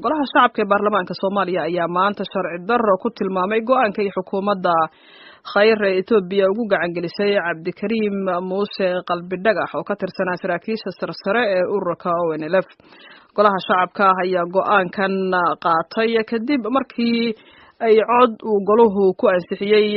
golaha shacabka ee baarlamaanka Soomaaliya ayaa maanta sharci darro ku tilmaamay go'aanka ay xukuumadda khayr ee Itoobiya ugu gacan gelisay Cabdikariim Muuse Qalbidhagax oo ka tirsanaa saraakiisha sarsare ee ururka ONLF. golaha shacabka ayaa go'aankan qaatay kadib markii ay cod uu goluhu ku ansixiyay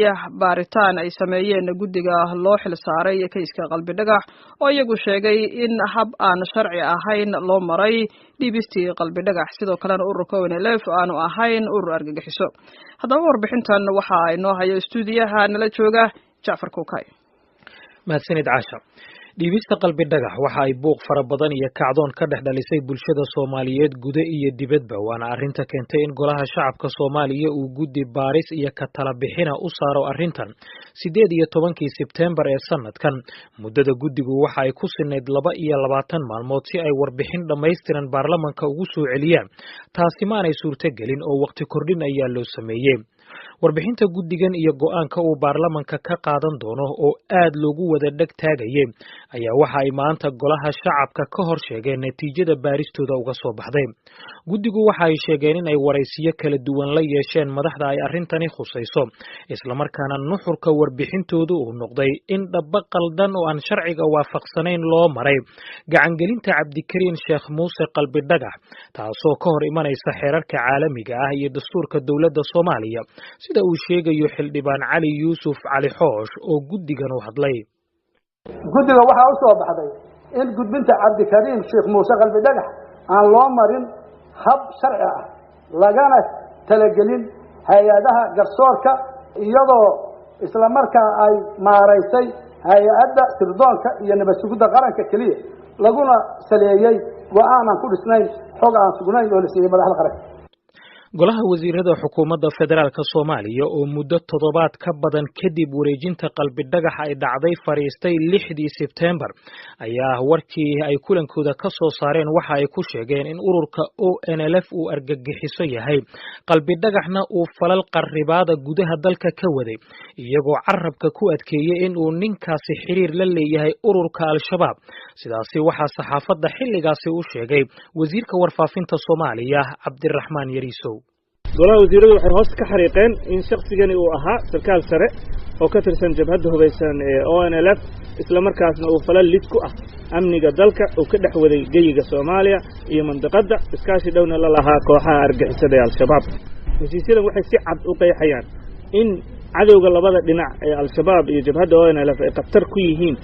baaritaan ay sameeyeen guddiga loo xil saaray kayska Qalbidhagax oo iyagu sheegay in hab aan sharci ahayn loo maray dhiibistii Qalbidhagax sidoo kalena ururka ONLF aanu ahayn urur argagixiso. haddaba warbixintan waxa ay noo hayo stuudiyaha nala jooga Jacfar Kookay. mahadsanid Caasha. dhiibista Qalbidhagax waxa ay buuq fara badan iyo kacdoon ka dhex dhalisay bulshada Soomaaliyeed guda iyo dibadba, waana arrinta keentay in golaha shacabka Soomaaliya uu guddi baaris iyo ka tala bixina u saaro arrintan 18 Sebtembar ee sanadkan. muddada guddigu waxa ay ku sinayd 22 maalmood si ay warbixin dhammaystiran baarlamaanka ugu soo celiyaan. taasi ma aanay suurtagelin oo waqti kordhin ayaa loo sameeyay. warbixinta guddigan iyo go'aanka uu baarlamaanka ka qaadan doono oo aad loogu wada dhag taagayay ayaa waxa ay maanta golaha shacabka ka hor sheegeen natiijada baaristooda uga soo baxday. guddigu waxa ay sheegeen in ay waraysiyo kala duwan la yeesheen madaxda ay arrintani khusayso, isla markaana nuxurka warbixintoodu uu noqday in dhaba qaldan oo aan sharciga waafaqsanayn loo maray gacangelinta Cabdikariim Sheekh Muuse Qalbidhagax, taasoo ka hor imanaysa xeerarka caalamiga ah iyo dastuurka dowladda Soomaaliya, sida uu sheegayo xildhibaan Cali Yuusuf Cali Xoosh oo guddigan u hadlay. guddiga waxa u soo baxday in gudbinta Cabdikariim Sheekh Muuse Qalbidhagax aan loo marin hab sharci ah lagana talagelin hay'adaha garsoorka, iyadoo isla markaa ay maaraysay hay'adda sirdoonka iyo nabad sugidda qaranka kaliya, laguna saleeyay go'aan aan ku dhisnayn xog aan sugnayn oo la siiyay madaxda qaranka. golaha wasiirada xukuumadda federaalka Soomaaliya oo muddo toddobaad ka badan kadib wareejinta Qalbidhagax ay dhacday fariistay 6 Sebtembar ayaa warkii ay kulankooda ka soo saareen waxa ay ku sheegeen in ururka ONLF uu argagixiso yahay, Qalbidhagaxna uu falal qarribaada gudaha dalka ka waday, iyagoo carabka ku adkeeyay in uu ninkaasi xiriir la leeyahay ururka Al-Shabaab. sidaasi waxaa saxaafadda xilligaasi u sheegay wasiirka warfaafinta Soomaaliya Cabdiraxmaan Yariisow. golaha wasiiradu waxay hoos ka xariiqeen in shakhsigani uu ahaa sarkaal sare oo ka tirsan jabhadda hubeysan ee ONLF, isla markaasna uu falal lid ku ah amniga dalka uu ka dhex waday geyiga Soomaaliya iyo mandaqadda, iskaashi dhowna la lahaa kooxaha argagixisada ee Al-Shabaab. heshiisyadan waxay si cad u qeexayaan in cadowga labada dhinac ee Al-Shabaab iyo jabhadda ONLF ay khatar ku yihiin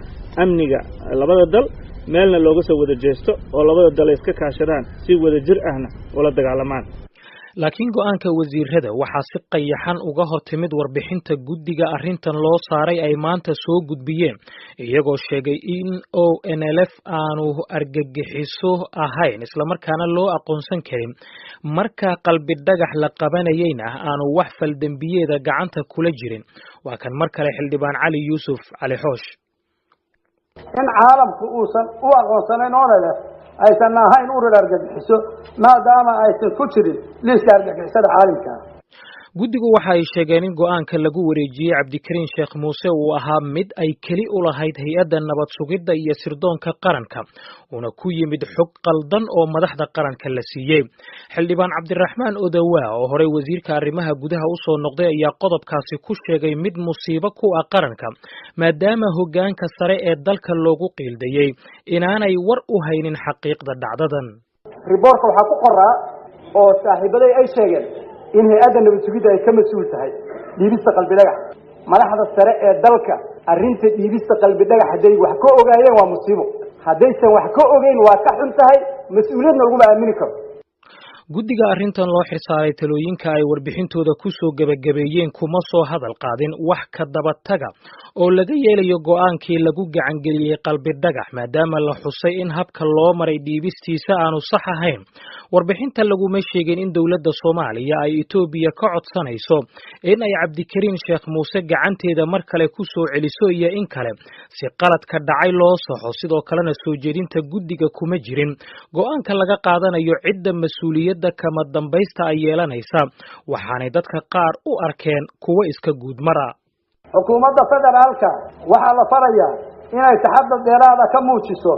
amniga labada dal, meelna looga soo wada jeesto oo labada dal ay iska kaashadaan si wada jir ahna ula dagaalamaan. laakiin go'aanka wasiirada waxaa si qayaxan uga hortimid warbixinta guddiga arrintan loo saaray ay maanta soo gudbiyeen, iyagoo sheegay in ONLF aanu argagixiso ahayn isla markaana loo aqoonsan karin, marka Qalbidhagax la qabanayayna aanu wax fal dambiyeeda gacanta kula jirin. waa kan mar kale xildhibaan Cali Yuusuf Cali Xoosh. in caalamku uusan u aqoonsanayn ONLF aysan ahayn urur argagixiso maadaama aysan ku jirin liiska argagixisada caalamka. guddigu waxa ay sheegeen in go'aanka lagu wareejiyay Cabdikariim Sheekh Muuse uu ahaa mid ay keli u lahayd hay'adda nabad sugidda iyo sirdoonka qaranka, una ku yimid xog qaldan oo madaxda qaranka la siiyay. xildhibaan Cabdiraxmaan Odawa oo horey wasiirka arrimaha gudaha u soo noqday ayaa qodobkaasi ku sheegay mid musiibo ku ah qaranka, maadaama hoggaanka sare ee dalka loogu qiildayay inaanay war u haynin xaqiiqda dhacdadan. riboorka waxaa ku qoraa oo saaxiibaday ay sheegeen in hay'adda nabad sugidda ay ka mas'uul tahay dhiibista Qalbidhagax. madaxda sare ee dalka arrinta dhiibista Qalbidhagax hadday wax ka ogaayeen waa musiibo, haddaysan wax ka ogeyn waa ka xun tahay, mas'uuliyadna laguma aamini karo. guddiga arrintan loo xirsaaray talooyinka ay warbixintooda ku soo gabagabeeyeen kuma soo hadal qaadin wax ka daba taga oo laga yeelayo go'aankii lagu gacangeliyey Qalbidhagax, maadaama la xusay in habka loo maray dhiibistiisa aanu sax ahayn. warbixinta laguma sheegin in dowladda Soomaaliya ay Itoobiya ka codsanayso in ay Cabdikariim Sheekh Muuse gacanteeda mar kale ku soo celiso iyo in kale si qaladka dhacay loo saxo. sidoo kalena soo jeedinta guddiga kuma jirin go'aanka laga qaadanayo cidda mas'uuliyadda kama dambaysta ay yeelanaysa, waxaanay dadka qaar u arkeen kuwa iska guudmara. xukuumadda federaalka waxaa la farayaa inay taxaddar dheeraada ka muujiso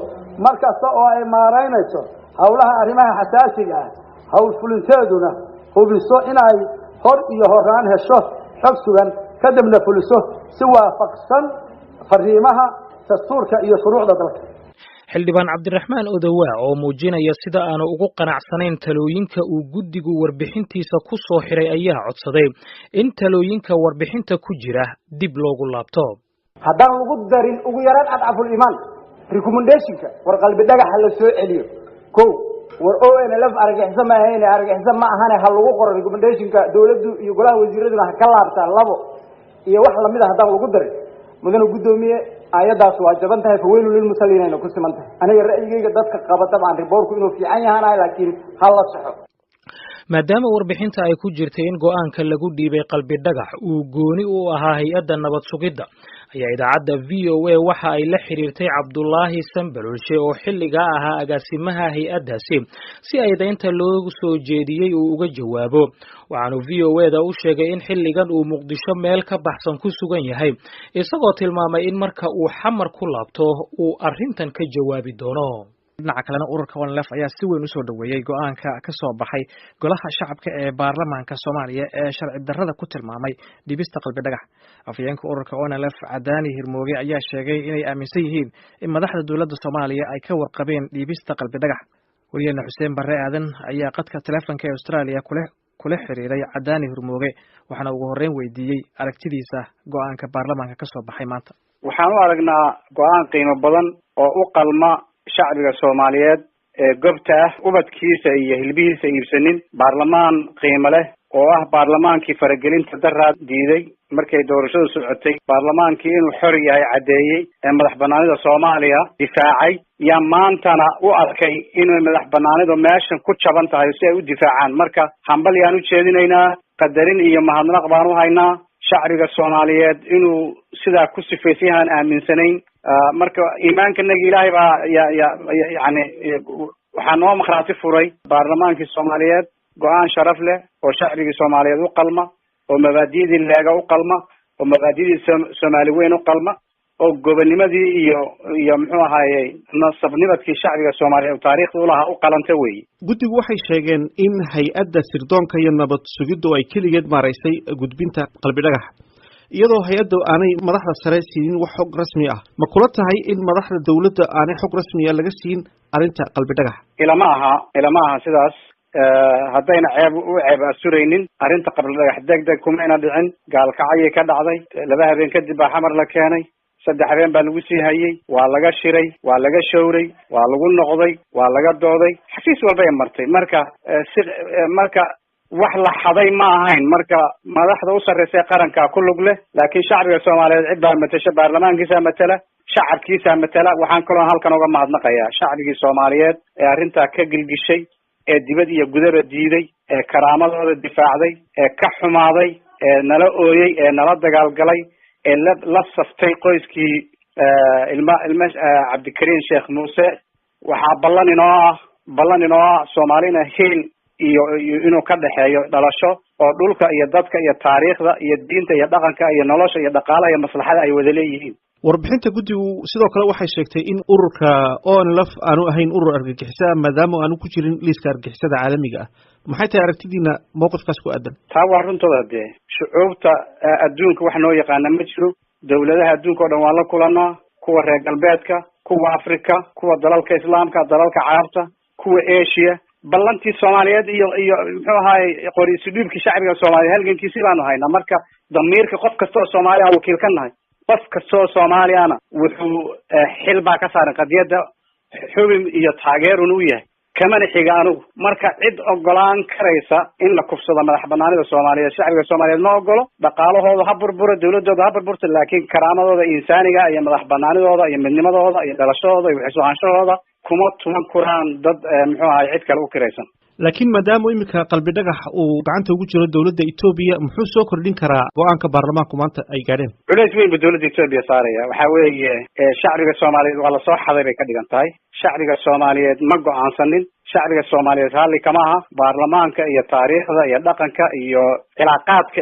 markasta oo ay maaraynayso hawlaha arrimaha xasaasiga ah, hawl fulinteeduna hubiso inay hor iyo horaan hesho xog sugan kadibna fuliso si waafaqsan fariimaha dastuurka iyo shuruucda dalka. xildhibaan cabdiraxmaan odawaa oo muujinaya sida aanu ugu qanacsanayn talooyinka uu guddigu warbixintiisa ku soo xiray ayaa codsaday in talooyinka warbixinta ku jira dib loogu laabto. haddaan lagu darin ugu yaraan adcaful iimaan recommendationka war qalbi dhagaxa la soo celiyo kow war ONLF argagixisa ma ahayn argagixisa ma ahane ha lagu qoro recommendationka dawladdu iyo golaha wasiiraduna ha ka laabtaan labo iyo wax lamid ah haddaan lagu darin mudane gudoomiye ayadaas waa jaban tahay faweylu lil musalliin ku siman tahay aniga ra'yigayga dadka qaba tabcan riboorku inuu fiican yahay laakiin hal la saxo maadaama warbixinta ay ku jirtay in go'aanka lagu dhiibay qalbi dhagax uu gooni u ahaa hay'adda nabad sugidda ayaa idaacadda VOA waxa ay la xiriirtay Cabdullaahi Sambalulshe oo xilligaa ahaa agaasimaha hay'addaasi si ay deynta loogu soo jeediyay uu uga jawaabo waxaanu VOA-da u sheegay in xilligan uu Muqdisho meel ka baxsan ku sugan yahay isagoo tilmaamay in marka uu xamar ku laabto uu arrintan ka jawaabi doono. dhinaca kalena ururka ONLF ayaa si weyn u soo dhaweeyay go'aanka ka soo baxay golaha shacabka ee baarlamaanka Soomaaliya ee sharci darrada ku tilmaamay dhibista qalbi dhagax. afayeenka ururka ONLF Cadaani Hirmooge ayaa sheegay inay aaminsan yihiin in madaxda dawladda Soomaaliya ay ka warqabeen dhibista qalbi dhagax. wariyayna Xuseen Barre Aadan ayaa qadka telefoonka ee Australia kula xiriiray Cadaani Hirmooge waxaana ugu horreyn weydiiyey aragtidiisa go'aanka baarlamaanka ka soo baxay maanta. waxaan u aragnaa go'aan qiimo badan oo u qalma shacbiga Soomaaliyeed ee gobta ah ubadkiisa iyo hilbihiisa iibsanin baarlamaan qiimo leh oo ah baarlamaankii faragelinta daraad diiday markay doorashadu socotay baarlamaankii inuu xor yahay cadeeyay ee madax banaanida Soomaaliya difaacay yaa maantana u arkay inuu madax banaanidu meeshan ku jaban tahay si ay u difaacaan marka hambal yaan u jeedinaynaa qadarin iyo mahadnaq baan u haynaa shacbiga Soomaaliyeed inuu sidaa ku sifaysan yahay aaminsanayn marka iimaankanaga Ilaahay baa yani waxaa noo markhaati furay baarlamaankii Soomaaliyeed go'aan sharaf leh oo shacbigii Soomaaliyeed u qalma oo mabaadi'dii leega u qalma oo mabaadi'dii Soomaali weyn u qalma oo gobonimadii iyo muxuu ahaayay nasabnimadkii shacbiga Soomaaliyeed taariikhda u lahaa u qalanta weey. guddigu waxay sheegeen in hay'adda sirdoonka iyo nabad sugiddu ay keligeed maaraysay gudbinta qalbi dhagax iyadoo hay'addu aanay madaxda sare siin wax xog rasmi ah ma kula tahay in madaxda dawladda aanay xog rasmi ah laga siin arrinta qalbi dhagax? ilama aha sidaas haddayna ceeb asuraynin arrinta qalbi dhagax degdeg kumayna dhicin gaalkacayay ka dhacday 2 habeen kadib baa xamar la keenay 3 habeen baa lagu sii hayay waa laga shiray waa laga showray waa lagu noqday waa laga dooday xafiis walba ay martay marka wax la xaday ma ahayn marka madaxda u sarreysay qaranka ku lug leh laakiin shacbiga Soomaaliyeed cid baa matasha baarlamaankiisa matala shacabkiisa matala waxaan kaloo halkan uga mahadnaqayaa shacbigii Soomaaliyeed ee arrinta ka gilgishay ee dibad iyo gudaba diiday ee karaamadooda difaacday ee ka xumaaday ee nala ooyay ee nala dagaalgalay ee la saftay qoyskii ilma Cabdikariin Sheekh Muuse waxaa ballan inoo ah Soomaalina heel iyo inuu ka dhaxeeyo dhalasho oo dhulka iyo dadka iyo taariikhda iyo diinta iyo dhaqanka iyo nolosha iyo dhaqaalaha iyo maslaxada ay wada leeyihiin. warbixinta guddigu sidoo kale waxay sheegtay in ururka ONLF aanu ahayn urur argagixisa maadaama aanu ku jirin liiska argagixisada caalamiga ah maxay tahay aragtidiina mowqifkaas ku aadan? taa waa runtooda dee shucuubta adduunka wax noo yaqaana ma jiro dawladaha adduunka oo dhan waan la kulanaa kuwa reer galbeedka kuwa Afrika kuwa dalalka Islaamka dalalka Carabta kuwa Asia ballantii Soomaaliyeed iyo muxuu ahaay qoriisu dhiibkii shacbiga Soomaaliyeed halgankiisii baanu haynaa marka damiirka qof kasta oo Soomaali ah wakiil ka nahay qof kasta oo Soomaaliyaana wuxuu xil baa ka saaran qadiyada xubin iyo taageerun u yahay kamana xiga anugu marka cid ogolaan karaysa in la kufsado madax banaanida Soomaaliyeed shacbiga Soomaaliyeed ma ogolo dhaqaalahooda ha burburo dawladooda ha burburto laakiin karaamadooda insaaniga iyo madax banaanidooda iyo midnimadooda iyo dhalashadooda iyo waxsoohanshahooda kuma tuman kuraan dad muxuu ahaay cid kale u kiraysan. laakiin maadaama imika qalbi dhagax uu gacanta ugu jiro dawladda Itoobiya muxuu soo kordhin karaa go'aanka baarlamaanku maanta ay gaadheen? culays weyn ba dawladda Itoobiya saaraya waxa weeye shacbiga Soomaaliyeed waa la soo xaday bay ka dhigan tahay shacbiga Soomaaliyeed ma go'aansanin shacbiga Soomaaliyeed hali kama aha baarlamaanka iyo taariikhda iyo dhaqanka iyo cilaaqaadka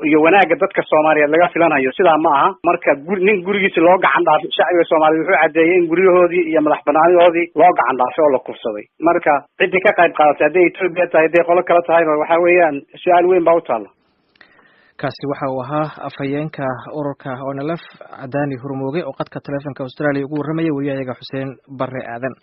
iyo wanaaga dadka Soomaaliyeed laga filanayo sidaa ma aha marka nin gurigiisa loo gacan dhaafay shacbiga Soomaaliyeed wuxuu cadeeyay in guriyahoodii iyo madax banaanidoodii loo gacan dhaafay oo la kufsaday marka cidii ka qayb qaadatay haday Itoobiya tahay haday qolo kale tahay waxa weeyaan su'aal weyn baa u taala kaasi waxa uu ahaa afhayeenka ururka ONLF Cadaani Hurmooge oo qadka taleefanka Australia ugu warramaya wariyaha Xuseen Barre Aadan.